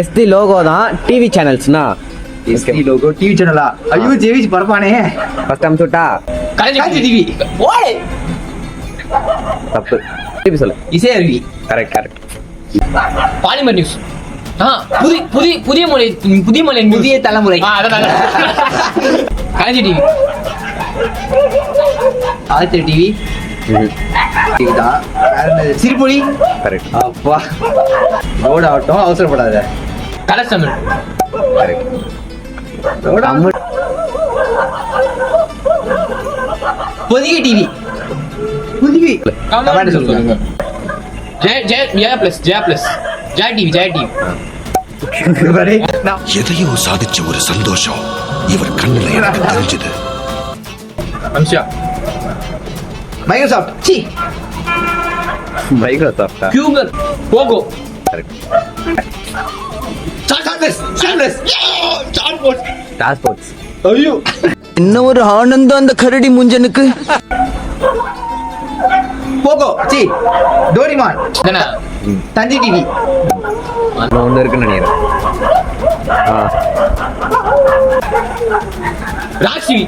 ST logo தான் TV சேனல்ஸ்னா. SD logo TV சேனலா? ஐயோ ஜெயிச்சு பரப்பானே. ஃபர்ஸ்ட் அமுச்சுட்டா காஞ்சி டிவி. ஓய் தப்பு. டிவி சொல்லு. Isai Aruvi. Correct correct. Polimer news. புதிய மொழி Puthiya Thalaimurai. Kanchi TV. Aditya TV. TV தான். வேற என்னது? சிரிப்பொலி. கரெக்ட் அப்பா ரோடு ஆகட்டும், அவசரப்படாத. Colors Tamil. Correct. Podhigai TV. Podhigai comment சொல்லுங்க. Jaya plus Jaya TV. எதையோ சாதிச்ச ஒரு சந்தோஷம் இவர் கண்ணுல எனக்கு தெரிஞ்சது. அம்ஷா. மைக்ரோசாஃப்ட். சி மைக்ரோசாஃப்டா? கியூபர். போகோ. கரெக்ட். டாஸ்போர்ட்ஸ். ஐயோ என்ன ஒரு ஆனந்தம் அந்த கரடி முஞ்சனுக்கு. போகோ. சி டோரிமான். என்ன? தந்தி டிவி. ஒன்று இருக்குன்னு நினைக்கிறேன். ராஜ் டிவி.